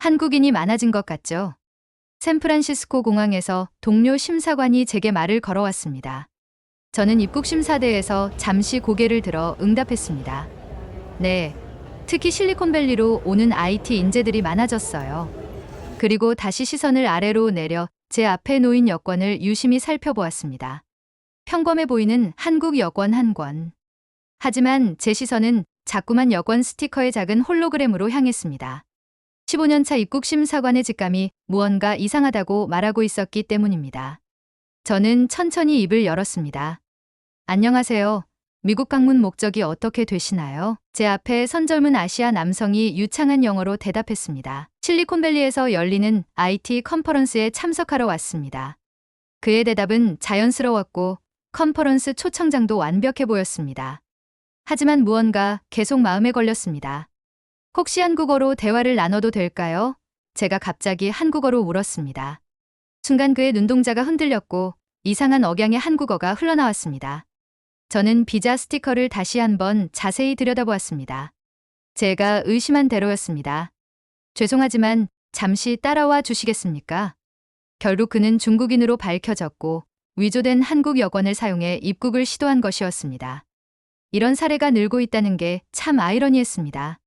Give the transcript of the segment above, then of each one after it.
한국인이 많아진 것 같죠? 샌프란시스코 공항에서 동료 심사관이 제게 말을 걸어왔습니다. 저는 입국 심사대에서 잠시 고개를 들어 응답했습니다. 네, 특히 실리콘밸리로 오는 IT 인재들이 많아졌어요. 그리고 다시 시선을 아래로 내려 제 앞에 놓인 여권을 유심히 살펴보았습니다. 평범해 보이는 한국 여권 한 권. 하지만 제 시선은 자꾸만 여권 스티커의 작은 홀로그램으로 향했습니다. 15년차 입국 심사관의 직감이 무언가 이상하다고 말하고 있었기 때문입니다. 저는 천천히 입을 열었습니다. 안녕하세요. 미국 방문 목적이 어떻게 되시나요? 제 앞에 선 젊은 아시아 남성이 유창한 영어로 대답했습니다. 실리콘밸리에서 열리는 IT 컨퍼런스에 참석하러 왔습니다. 그의 대답은 자연스러웠고 컨퍼런스 초청장도 완벽해 보였습니다. 하지만 무언가 계속 마음에 걸렸습니다. 혹시 한국어로 대화를 나눠도 될까요? 제가 갑자기 한국어로 물었습니다. 순간 그의 눈동자가 흔들렸고 이상한 억양의 한국어가 흘러나왔습니다. 저는 비자 스티커를 다시 한번 자세히 들여다보았습니다. 제가 의심한 대로였습니다. 죄송하지만 잠시 따라와 주시겠습니까? 결국 그는 중국인으로 밝혀졌고 위조된 한국 여권을 사용해 입국을 시도한 것이었습니다. 이런 사례가 늘고 있다는 게 참 아이러니했습니다.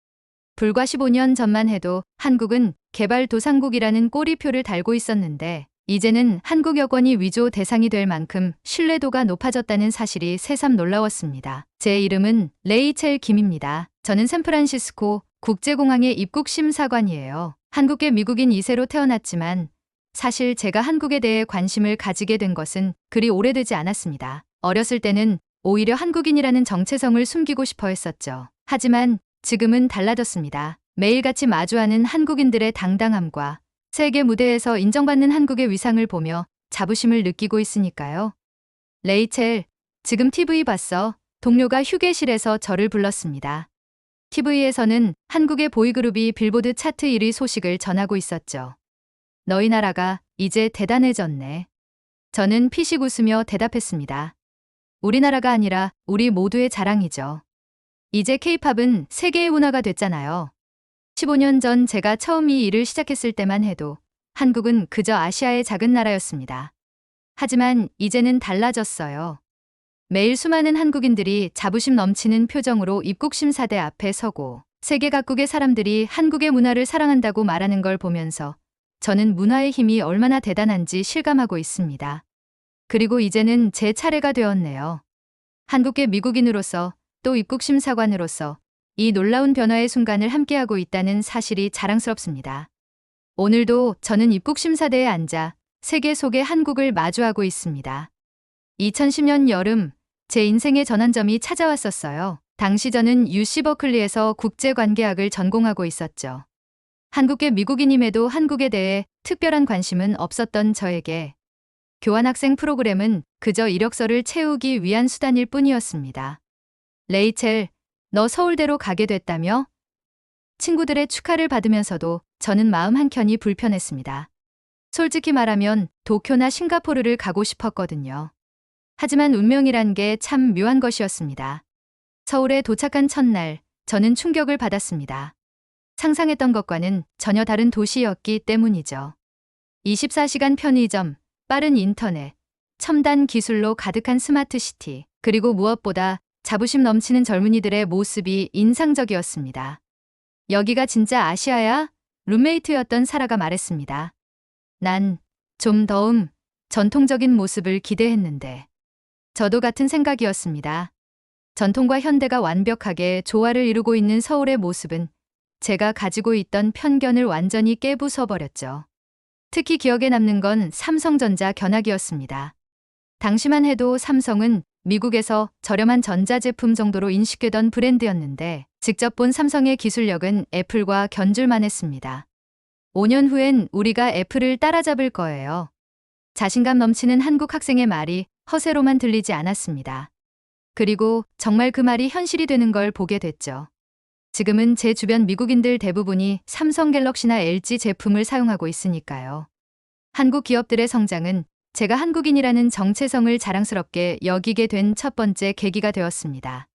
불과 15년 전만 해도 한국은 개발도상국이라는 꼬리표를 달고 있었는데 이제는 한국 여권이 위조 대상이 될 만큼 신뢰도가 높아졌다는 사실이 새삼 놀라웠습니다. 제 이름은 레이첼 김입니다. 저는 샌프란시스코 국제공항의 입국심사관이에요. 한국계 미국인 2세로 태어났지만 사실 제가 한국에 대해 관심을 가지게 된 것은 그리 오래되지 않았습니다. 어렸을 때는 오히려 한국인이라는 정체성을 숨기고 싶어 했었죠. 하지만 지금은 달라졌습니다. 매일같이 마주하는 한국인들의 당당함과 세계 무대에서 인정받는 한국의 위상을 보며 자부심을 느끼고 있으니까요. 레이첼, 지금 TV 봤어? 동료가 휴게실에서 저를 불렀습니다. TV에서는 한국의 보이그룹이 빌보드 차트 1위 소식을 전하고 있었죠. 너희 나라가 이제 대단해졌네. 저는 피식 웃으며 대답했습니다. 우리나라가 아니라 우리 모두의 자랑이죠. 이제 K-팝은 세계의 문화가 됐잖아요. 15년 전 제가 처음 이 일을 시작했을 때만 해도 한국은 그저 아시아의 작은 나라였습니다. 하지만 이제는 달라졌어요. 매일 수많은 한국인들이 자부심 넘치는 표정으로 입국심사대 앞에 서고 세계 각국의 사람들이 한국의 문화를 사랑한다고 말하는 걸 보면서 저는 문화의 힘이 얼마나 대단한지 실감하고 있습니다. 그리고 이제는 제 차례가 되었네요. 한국계 미국인으로서 또 입국심사관으로서 이 놀라운 변화의 순간을 함께하고 있다는 사실이 자랑스럽습니다. 오늘도 저는 입국심사대에 앉아 세계 속의 한국을 마주하고 있습니다. 2010년 여름, 제 인생의 전환점이 찾아왔었어요. 당시 저는 UC 버클리에서 국제관계학을 전공하고 있었죠. 한국계 미국인임에도 한국에 대해 특별한 관심은 없었던 저에게 교환학생 프로그램은 그저 이력서를 채우기 위한 수단일 뿐이었습니다. 레이첼, 너 서울대로 가게 됐다며? 친구들의 축하를 받으면서도 저는 마음 한켠이 불편했습니다. 솔직히 말하면 도쿄나 싱가포르를 가고 싶었거든요. 하지만 운명이란 게 참 묘한 것이었습니다. 서울에 도착한 첫날, 저는 충격을 받았습니다. 상상했던 것과는 전혀 다른 도시였기 때문이죠. 24시간 편의점, 빠른 인터넷, 첨단 기술로 가득한 스마트시티, 그리고 무엇보다 자부심 넘치는 젊은이들의 모습이 인상적이었습니다. 여기가 진짜 아시아야? 룸메이트였던 사라가 말했습니다. 난 좀 더 전통적인 모습을 기대했는데. 저도 같은 생각이었습니다. 전통과 현대가 완벽하게 조화를 이루고 있는 서울의 모습은 제가 가지고 있던 편견을 완전히 깨부숴버렸죠. 특히 기억에 남는 건 삼성전자 견학이었습니다. 당시만 해도 삼성은 미국에서 저렴한 전자제품 정도로 인식되던 브랜드였는데 직접 본 삼성의 기술력은 애플과 견줄만 했습니다. 5년 후엔 우리가 애플을 따라잡을 거예요. 자신감 넘치는 한국 학생의 말이 허세로만 들리지 않았습니다. 그리고 정말 그 말이 현실이 되는 걸 보게 됐죠. 지금은 제 주변 미국인들 대부분이 삼성 갤럭시나 LG 제품을 사용하고 있으니까요. 한국 기업들의 성장은 제가 한국인이라는 정체성을 자랑스럽게 여기게 된 첫 번째 계기가 되었습니다.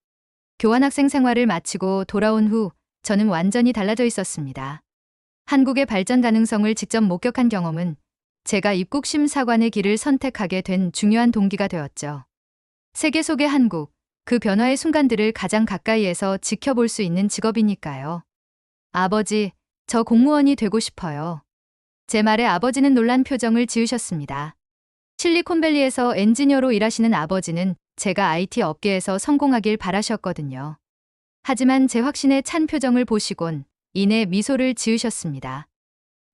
교환학생 생활을 마치고 돌아온 후 저는 완전히 달라져 있었습니다. 한국의 발전 가능성을 직접 목격한 경험은 제가 입국 심사관의 길을 선택하게 된 중요한 동기가 되었죠. 세계 속의 한국, 그 변화의 순간들을 가장 가까이에서 지켜볼 수 있는 직업이니까요. 아버지, 저 공무원이 되고 싶어요. 제 말에 아버지는 놀란 표정을 지으셨습니다. 실리콘밸리에서 엔지니어로 일하시는 아버지는 제가 IT 업계에서 성공하길 바라셨거든요. 하지만 제 확신에 찬 표정을 보시곤 이내 미소를 지으셨습니다.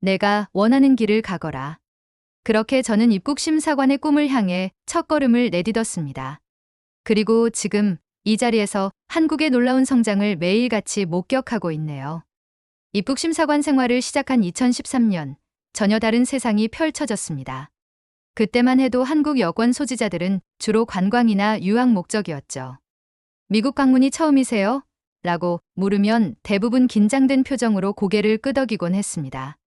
내가 원하는 길을 가거라. 그렇게 저는 입국심사관의 꿈을 향해 첫걸음을 내딛었습니다. 그리고 지금 이 자리에서 한국의 놀라운 성장을 매일같이 목격하고 있네요. 입국심사관 생활을 시작한 2013년, 전혀 다른 세상이 펼쳐졌습니다. 그때만 해도 한국 여권 소지자들은 주로 관광이나 유학 목적이었죠. 미국 방문이 처음이세요? 라고 물으면 대부분 긴장된 표정으로 고개를 끄덕이곤 했습니다.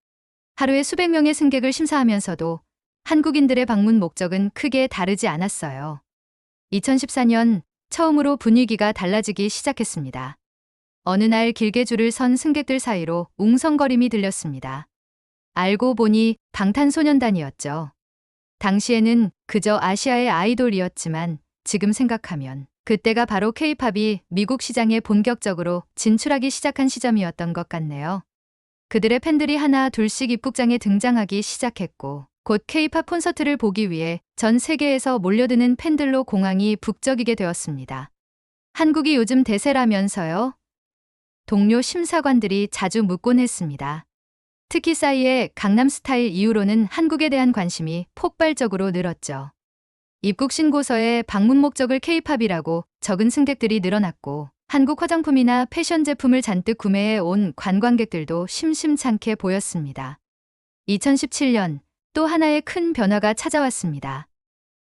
하루에 수백 명의 승객을 심사하면서도 한국인들의 방문 목적은 크게 다르지 않았어요. 2014년 처음으로 분위기가 달라지기 시작했습니다. 어느 날 길게 줄을 선 승객들 사이로 웅성거림이 들렸습니다. 알고 보니 방탄소년단이었죠. 당시에는 그저 아시아의 아이돌이었지만 지금 생각하면 그때가 바로 K-팝이 미국 시장에 본격적으로 진출하기 시작한 시점이었던 것 같네요. 그들의 팬들이 하나 둘씩 입국장에 등장하기 시작했고 곧 K-팝 콘서트를 보기 위해 전 세계에서 몰려드는 팬들로 공항이 북적이게 되었습니다. 한국이 요즘 대세라면서요? 동료 심사관들이 자주 묻곤 했습니다. 특히 싸이의 강남스타일 이후로는 한국에 대한 관심이 폭발적으로 늘었죠. 입국 신고서에 방문 목적을 K-팝이라고 적은 승객들이 늘어났고 한국 화장품이나 패션 제품을 잔뜩 구매해 온 관광객들도 심심찮게 보였습니다. 2017년 또 하나의 큰 변화가 찾아왔습니다.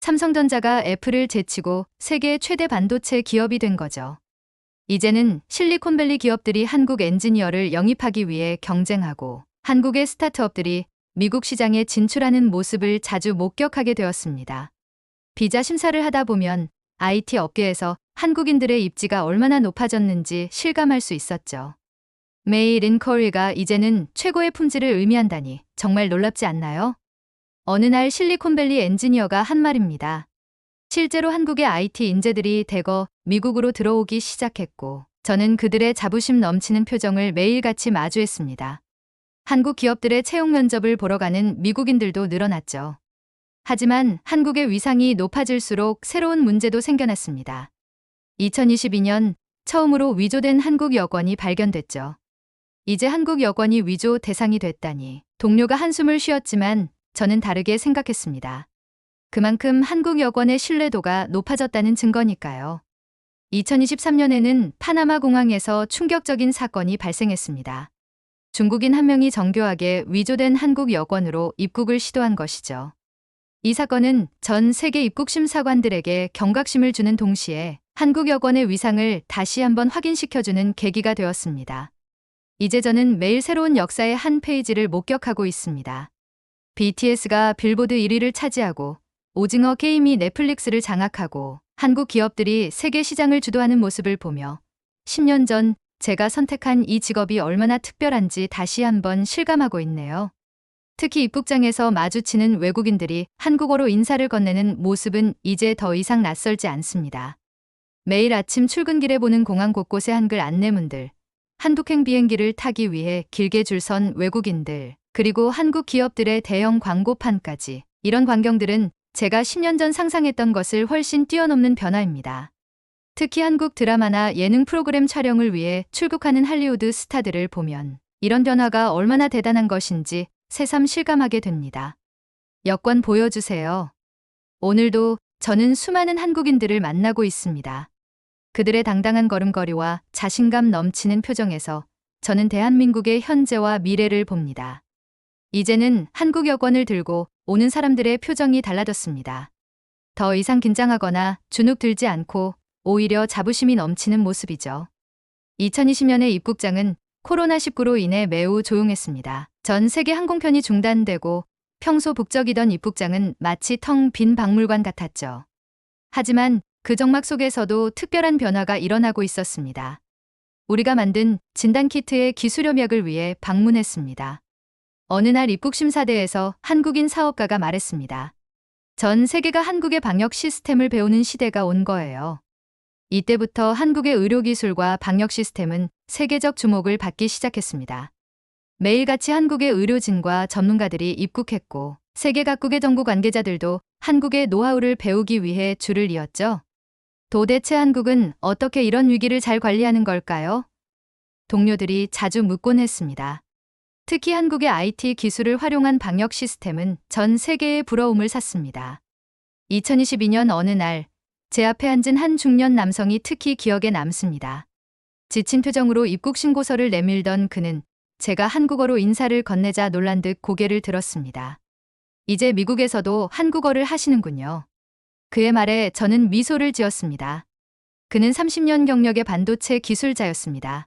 삼성전자가 애플을 제치고 세계 최대 반도체 기업이 된 거죠. 이제는 실리콘밸리 기업들이 한국 엔지니어를 영입하기 위해 경쟁하고 한국의 스타트업들이 미국 시장에 진출하는 모습을 자주 목격하게 되었습니다. 비자 심사를 하다 보면 IT 업계에서 한국인들의 입지가 얼마나 높아졌는지 실감할 수 있었죠. Made in Korea가 이제는 최고의 품질을 의미한다니 정말 놀랍지 않나요? 어느 날 실리콘밸리 엔지니어가 한 말입니다. 실제로 한국의 IT 인재들이 대거 미국으로 들어오기 시작했고 저는 그들의 자부심 넘치는 표정을 매일같이 마주했습니다. 한국 기업들의 채용 면접을 보러 가는 미국인들도 늘어났죠. 하지만 한국의 위상이 높아질수록 새로운 문제도 생겨났습니다. 2022년 처음으로 위조된 한국 여권이 발견됐죠. 이제 한국 여권이 위조 대상이 됐다니 동료가 한숨을 쉬었지만 저는 다르게 생각했습니다. 그만큼 한국 여권의 신뢰도가 높아졌다는 증거니까요. 2023년에는 파나마 공항에서 충격적인 사건이 발생했습니다. 중국인 한 명이 정교하게 위조된 한국 여권으로 입국을 시도한 것이죠. 이 사건은 전 세계 입국심사관들에게 경각심을 주는 동시에 한국 여권의 위상을 다시 한번 확인시켜주는 계기가 되었습니다. 이제 저는 매일 새로운 역사의 한 페이지를 목격하고 있습니다. BTS가 빌보드 1위를 차지하고 오징어 게임이 넷플릭스를 장악하고 한국 기업들이 세계 시장을 주도하는 모습을 보며 10년 전 제가 선택한 이 직업이 얼마나 특별한지 다시 한번 실감하고 있네요. 특히 입국장에서 마주치는 외국인들이 한국어로 인사를 건네는 모습은 이제 더 이상 낯설지 않습니다. 매일 아침 출근길에 보는 공항 곳곳의 한글 안내문들, 한국행 비행기를 타기 위해 길게 줄 선 외국인들, 그리고 한국 기업들의 대형 광고판까지 이런 광경들은 제가 10년 전 상상했던 것을 훨씬 뛰어넘는 변화입니다. 특히 한국 드라마나 예능 프로그램 촬영을 위해 출국하는 할리우드 스타들을 보면 이런 변화가 얼마나 대단한 것인지 새삼 실감하게 됩니다. 여권 보여주세요. 오늘도 저는 수많은 한국인들을 만나고 있습니다. 그들의 당당한 걸음걸이와 자신감 넘치는 표정에서 저는 대한민국의 현재와 미래를 봅니다. 이제는 한국 여권을 들고 오는 사람들의 표정이 달라졌습니다. 더 이상 긴장하거나 주눅 들지 않고 오히려 자부심이 넘치는 모습이죠. 2020년의 입국장은 코로나19로 인해 매우 조용했습니다. 전 세계 항공편이 중단되고 평소 북적이던 입국장은 마치 텅 빈 박물관 같았죠. 하지만 그 정막 속에서도 특별한 변화가 일어나고 있었습니다. 우리가 만든 진단키트의 기술협약을 위해 방문했습니다. 어느 날 입국 심사대에서 한국인 사업가가 말했습니다. 전 세계가 한국의 방역 시스템을 배우는 시대가 온 거예요. 이때부터 한국의 의료기술과 방역 시스템은 세계적 주목을 받기 시작했습니다. 매일같이 한국의 의료진과 전문가들이 입국했고 세계 각국의 정부 관계자들도 한국의 노하우를 배우기 위해 줄을 이었죠. 도대체 한국은 어떻게 이런 위기를 잘 관리하는 걸까요? 동료들이 자주 묻곤 했습니다. 특히 한국의 IT 기술을 활용한 방역 시스템은 전 세계의 부러움을 샀습니다. 2022년 어느 날 제 앞에 앉은 한 중년 남성이 특히 기억에 남습니다. 지친 표정으로 입국 신고서를 내밀던 그는 제가 한국어로 인사를 건네자 놀란 듯 고개를 들었습니다. 이제 미국에서도 한국어를 하시는군요. 그의 말에 저는 미소를 지었습니다. 그는 30년 경력의 반도체 기술자였습니다.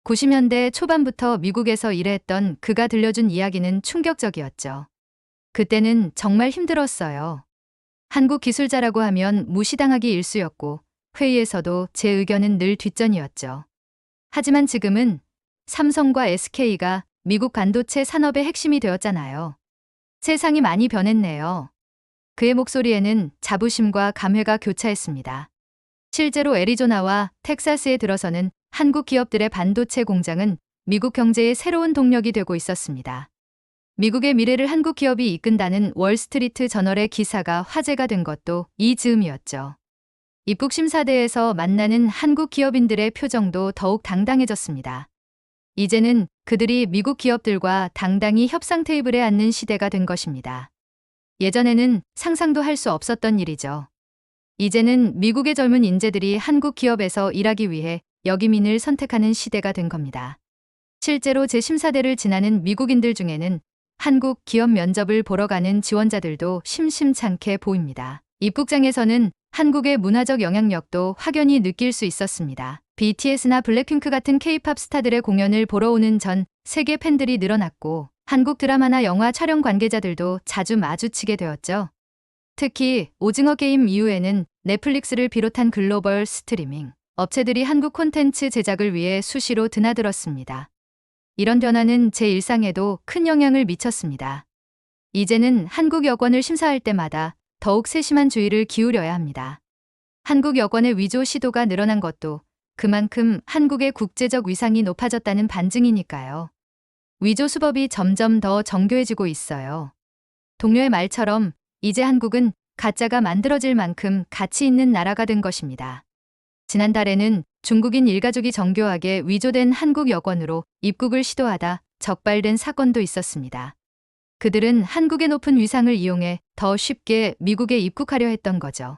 90년대 초반부터 미국에서 일했던 그가 들려준 이야기는 충격적이었죠. 그때는 정말 힘들었어요. 한국 기술자라고 하면 무시당하기 일쑤였고 회의에서도 제 의견은 늘 뒷전이었죠. 하지만 지금은 삼성과 SK가 미국 반도체 산업의 핵심이 되었잖아요. 세상이 많이 변했네요. 그의 목소리에는 자부심과 감회가 교차했습니다. 실제로 애리조나와 텍사스에 들어서는 한국 기업들의 반도체 공장은 미국 경제의 새로운 동력이 되고 있었습니다. 미국의 미래를 한국 기업이 이끈다는 월스트리트 저널의 기사가 화제가 된 것도 이 즈음이었죠. 입국 심사대에서 만나는 한국 기업인들의 표정도 더욱 당당해졌습니다. 이제는 그들이 미국 기업들과 당당히 협상 테이블에 앉는 시대가 된 것입니다. 예전에는 상상도 할 수 없었던 일이죠. 이제는 미국의 젊은 인재들이 한국 기업에서 일하기 위해 역이민을 선택하는 시대가 된 겁니다. 실제로 제 심사대를 지나는 미국인들 중에는 한국 기업 면접을 보러 가는 지원자들도 심심찮게 보입니다. 입국장에서는 한국의 문화적 영향력도 확연히 느낄 수 있었습니다. BTS나 블랙핑크 같은 K-팝 스타들의 공연을 보러 오는 전 세계 팬들이 늘어났고 한국 드라마나 영화 촬영 관계자들도 자주 마주치게 되었죠. 특히 오징어 게임 이후에는 넷플릭스를 비롯한 글로벌 스트리밍 업체들이 한국 콘텐츠 제작을 위해 수시로 드나들었습니다. 이런 변화는 제 일상에도 큰 영향을 미쳤습니다. 이제는 한국 여권을 심사할 때마다 더욱 세심한 주의를 기울여야 합니다. 한국 여권의 위조 시도가 늘어난 것도 그만큼 한국의 국제적 위상이 높아졌다는 반증이니까요. 위조 수법이 점점 더 정교해지고 있어요. 동료의 말처럼 이제 한국은 가짜가 만들어질 만큼 가치 있는 나라가 된 것입니다. 지난달에는 중국인 일가족이 정교하게 위조된 한국 여권으로 입국을 시도하다 적발된 사건도 있었습니다. 그들은 한국의 높은 위상을 이용해 더 쉽게 미국에 입국하려 했던 거죠.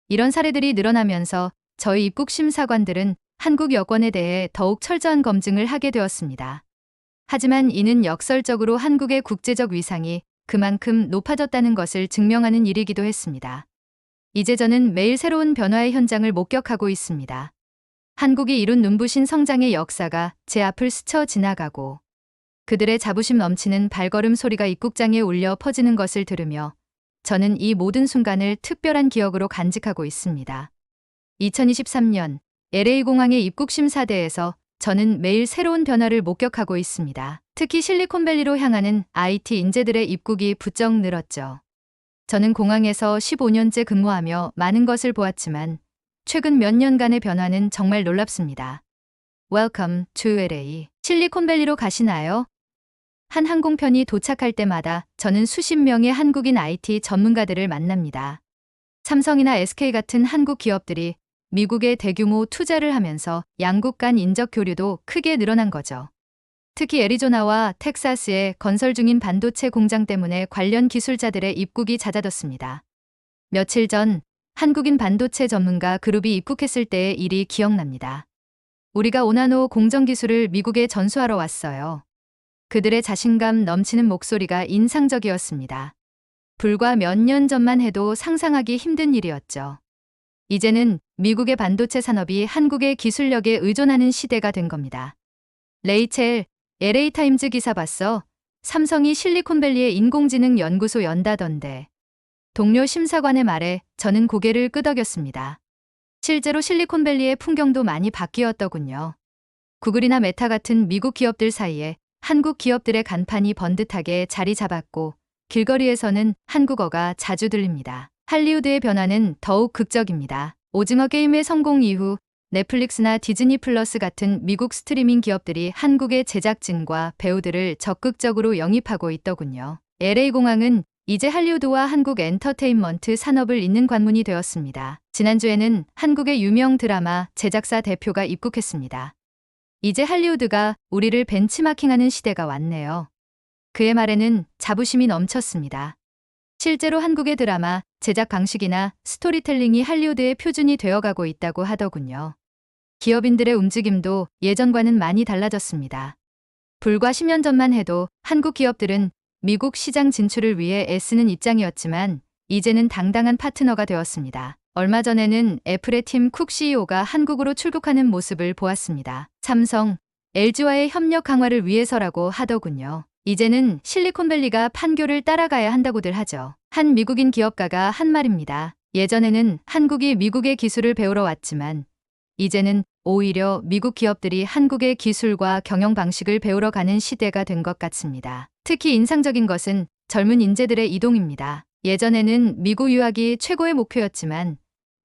이런 사례들이 늘어나면서 저희 입국 심사관들은 한국 여권에 대해 더욱 철저한 검증을 하게 되었습니다. 하지만 이는 역설적으로 한국의 국제적 위상이 그만큼 높아졌다는 것을 증명하는 일이기도 했습니다. 이제 저는 매일 새로운 변화의 현장을 목격하고 있습니다. 한국이 이룬 눈부신 성장의 역사가 제 앞을 스쳐 지나가고 그들의 자부심 넘치는 발걸음 소리가 입국장에 울려 퍼지는 것을 들으며 저는 이 모든 순간을 특별한 기억으로 간직하고 있습니다. 2023년 LA공항의 입국심사대에서 저는 매일 새로운 변화를 목격하고 있습니다. 특히 실리콘밸리로 향하는 IT 인재들의 입국이 부쩍 늘었죠. 저는 공항에서 15년째 근무하며 많은 것을 보았지만 최근 몇 년간의 변화는 정말 놀랍습니다. Welcome to LA. 실리콘밸리로 가시나요? 한 항공편이 도착할 때마다 저는 수십 명의 한국인 IT 전문가들을 만납니다. 삼성이나 SK 같은 한국 기업들이 미국에 대규모 투자를 하면서 양국 간 인적 교류도 크게 늘어난 거죠. 특히 애리조나와 텍사스의 건설 중인 반도체 공장 때문에 관련 기술자들의 입국이 잦아졌습니다. 며칠 전 한국인 반도체 전문가 그룹이 입국했을 때의 일이 기억납니다. 우리가 오나노 공정 기술을 미국에 전수하러 왔어요. 그들의 자신감 넘치는 목소리가 인상적이었습니다. 불과 몇 년 전만 해도 상상하기 힘든 일이었죠. 이제는 미국의 반도체 산업이 한국의 기술력에 의존하는 시대가 된 겁니다. 레이첼, LA타임즈 기사 봤어? 삼성이 실리콘밸리의 인공지능 연구소 연다던데. 동료 심사관의 말에 저는 고개를 끄덕였습니다. 실제로 실리콘밸리의 풍경도 많이 바뀌었더군요. 구글이나 메타 같은 미국 기업들 사이에 한국 기업들의 간판이 번듯하게 자리 잡았고 길거리에서는 한국어가 자주 들립니다. 할리우드의 변화는 더욱 극적입니다. 오징어 게임의 성공 이후 넷플릭스나 디즈니 플러스 같은 미국 스트리밍 기업들이 한국의 제작진과 배우들을 적극적으로 영입하고 있더군요. LA공항은 이제 할리우드와 한국 엔터테인먼트 산업을 잇는 관문이 되었습니다. 지난주에는 한국의 유명 드라마 제작사 대표가 입국했습니다. 이제 할리우드가 우리를 벤치마킹하는 시대가 왔네요. 그의 말에는 자부심이 넘쳤습니다. 실제로 한국의 드라마 제작 방식이나 스토리텔링이 할리우드의 표준이 되어가고 있다고 하더군요. 기업인들의 움직임도 예전과는 많이 달라졌습니다. 불과 10년 전만 해도 한국 기업들은 미국 시장 진출을 위해 애쓰는 입장이었지만 이제는 당당한 파트너가 되었습니다. 얼마 전에는 애플의 팀 쿡 CEO가 한국으로 출국하는 모습을 보았습니다. 삼성, LG와의 협력 강화를 위해서라고 하더군요. 이제는 실리콘밸리가 판교를 따라가야 한다고들 하죠. 한 미국인 기업가가 한 말입니다. 예전에는 한국이 미국의 기술을 배우러 왔지만 이제는 오히려 미국 기업들이 한국의 기술과 경영 방식을 배우러 가는 시대가 된 것 같습니다. 특히 인상적인 것은 젊은 인재들의 이동입니다. 예전에는 미국 유학이 최고의 목표였지만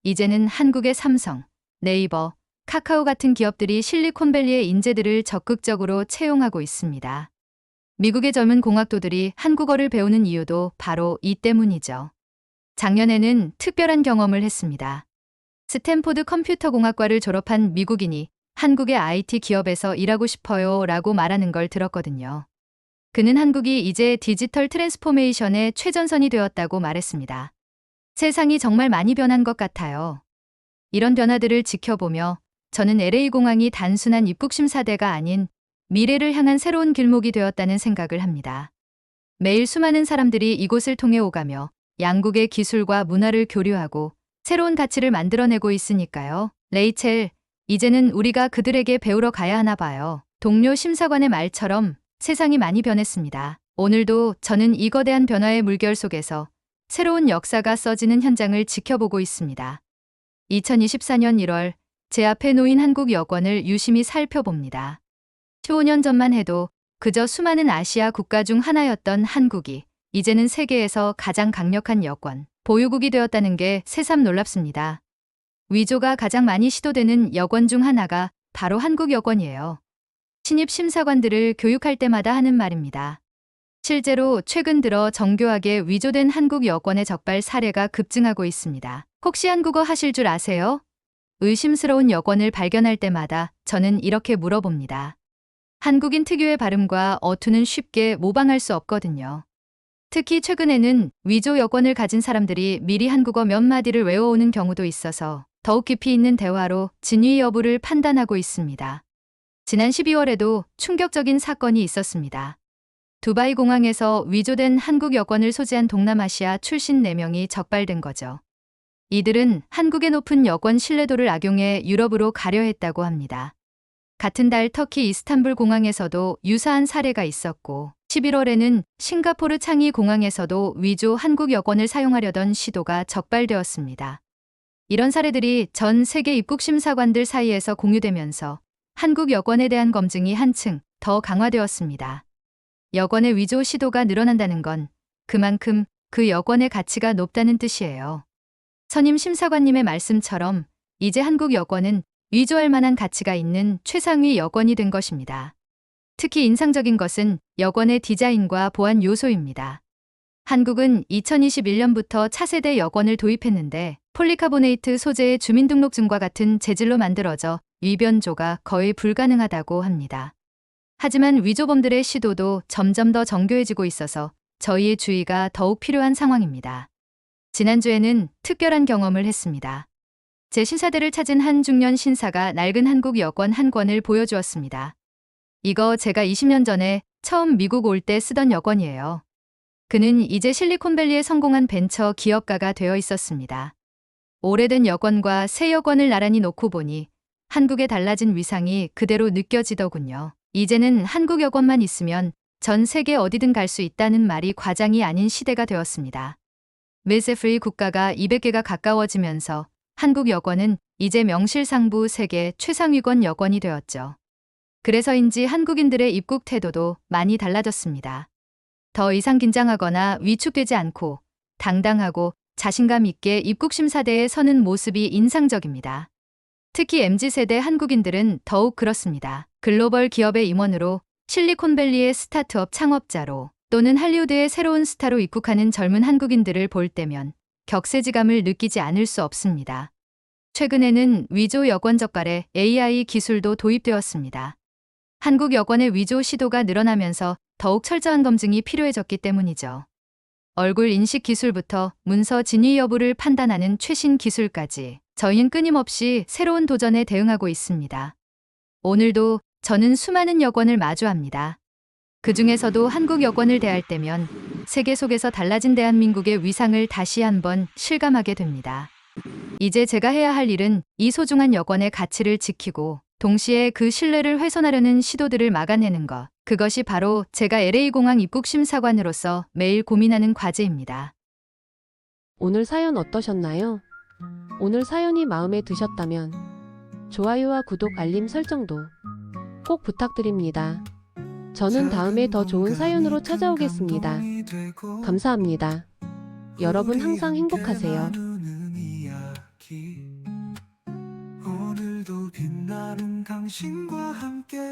이제는 한국의 삼성, 네이버, 카카오 같은 기업들이 실리콘밸리의 인재들을 적극적으로 채용하고 있습니다. 미국의 젊은 공학도들이 한국어를 배우는 이유도 바로 이 때문이죠. 작년에는 특별한 경험을 했습니다. 스탠포드 컴퓨터공학과를 졸업한 미국인이 한국의 IT 기업에서 일하고 싶어요 라고 말하는 걸 들었거든요. 그는 한국이 이제 디지털 트랜스포메이션의 최전선이 되었다고 말했습니다. 세상이 정말 많이 변한 것 같아요. 이런 변화들을 지켜보며 저는 LA공항이 단순한 입국 심사대가 아닌 미래를 향한 새로운 길목이 되었다는 생각을 합니다. 매일 수많은 사람들이 이곳을 통해 오가며 양국의 기술과 문화를 교류하고 새로운 가치를 만들어내고 있으니까요. 레이첼, 이제는 우리가 그들에게 배우러 가야 하나 봐요. 동료 심사관의 말처럼 세상이 많이 변했습니다. 오늘도 저는 이 거대한 변화의 물결 속에서 새로운 역사가 써지는 현장을 지켜보고 있습니다. 2024년 1월 제 앞에 놓인 한국 여권을 유심히 살펴봅니다. 15년 전만 해도 그저 수많은 아시아 국가 중 하나였던 한국이 이제는 세계에서 가장 강력한 여권 보유국이 되었다는 게 새삼 놀랍습니다. 위조가 가장 많이 시도되는 여권 중 하나가 바로 한국 여권이에요. 신입 심사관들을 교육할 때마다 하는 말입니다. 실제로 최근 들어 정교하게 위조된 한국 여권의 적발 사례가 급증하고 있습니다. 혹시 한국어 하실 줄 아세요? 의심스러운 여권을 발견할 때마다 저는 이렇게 물어봅니다. 한국인 특유의 발음과 어투는 쉽게 모방할 수 없거든요. 특히 최근에는 위조 여권을 가진 사람들이 미리 한국어 몇 마디를 외워오는 경우도 있어서 더욱 깊이 있는 대화로 진위 여부를 판단하고 있습니다. 지난 12월에도 충격적인 사건이 있었습니다. 두바이 공항에서 위조된 한국 여권을 소지한 동남아시아 출신 4명이 적발된 거죠. 이들은 한국의 높은 여권 신뢰도를 악용해 유럽으로 가려 했다고 합니다. 같은 달 터키 이스탄불 공항에서도 유사한 사례가 있었고 11월에는 싱가포르 창이 공항에서도 위조 한국 여권을 사용하려던 시도가 적발되었습니다. 이런 사례들이 전 세계 입국 심사관들 사이에서 공유되면서 한국 여권에 대한 검증이 한층 더 강화되었습니다. 여권의 위조 시도가 늘어난다는 건 그만큼 그 여권의 가치가 높다는 뜻이에요. 선임 심사관님의 말씀처럼 이제 한국 여권은 위조할 만한 가치가 있는 최상위 여권이 된 것입니다. 특히 인상적인 것은 여권의 디자인과 보안 요소입니다. 한국은 2021년부터 차세대 여권을 도입했는데 폴리카보네이트 소재의 주민등록증과 같은 재질로 만들어져 위변조가 거의 불가능하다고 합니다. 하지만 위조범들의 시도도 점점 더 정교해지고 있어서 저희의 주의가 더욱 필요한 상황입니다. 지난주에는 특별한 경험을 했습니다. 제 신사대를 찾은 한 중년 신사가 낡은 한국 여권 한 권을 보여주었습니다. 이거 제가 20년 전에 처음 미국 올 때 쓰던 여권이에요. 그는 이제 실리콘밸리에 성공한 벤처 기업가가 되어 있었습니다. 오래된 여권과 새 여권을 나란히 놓고 보니 한국의 달라진 위상이 그대로 느껴지더군요. 이제는 한국 여권만 있으면 전 세계 어디든 갈 수 있다는 말이 과장이 아닌 시대가 되었습니다. 메세프리 국가가 200개가 가까워지면서 한국 여권은 이제 명실상부 세계 최상위권 여권이 되었죠. 그래서인지 한국인들의 입국 태도도 많이 달라졌습니다. 더 이상 긴장하거나 위축되지 않고 당당하고 자신감 있게 입국 심사대에 서는 모습이 인상적입니다. 특히 MZ세대 한국인들은 더욱 그렇습니다. 글로벌 기업의 임원으로, 실리콘밸리의 스타트업 창업자로, 또는 할리우드의 새로운 스타로 입국하는 젊은 한국인들을 볼 때면 격세지감을 느끼지 않을 수 없습니다. 최근에는 위조 여권 적발에 AI 기술도 도입되었습니다. 한국 여권의 위조 시도가 늘어나면서 더욱 철저한 검증이 필요해졌기 때문이죠. 얼굴 인식 기술부터 문서 진위 여부를 판단하는 최신 기술까지 저희는 끊임없이 새로운 도전에 대응하고 있습니다. 오늘도 저는 수많은 여권을 마주합니다. 그 중에서도 한국 여권을 대할 때면 세계 속에서 달라진 대한민국의 위상을 다시 한번 실감하게 됩니다. 이제 제가 해야 할 일은 이 소중한 여권의 가치를 지키고 동시에 그 신뢰를 훼손하려는 시도들을 막아내는 것. 그것이 바로 제가 LA공항 입국심사관으로서 매일 고민하는 과제입니다. 오늘 사연 어떠셨나요? 오늘 사연이 마음에 드셨다면 좋아요와 구독, 알림 설정도 꼭 부탁드립니다. 저는 다음에 더 좋은 사연으로 찾아오겠습니다. 감사합니다. 여러분 항상 행복하세요. 오늘도 빛나는 당신과 함께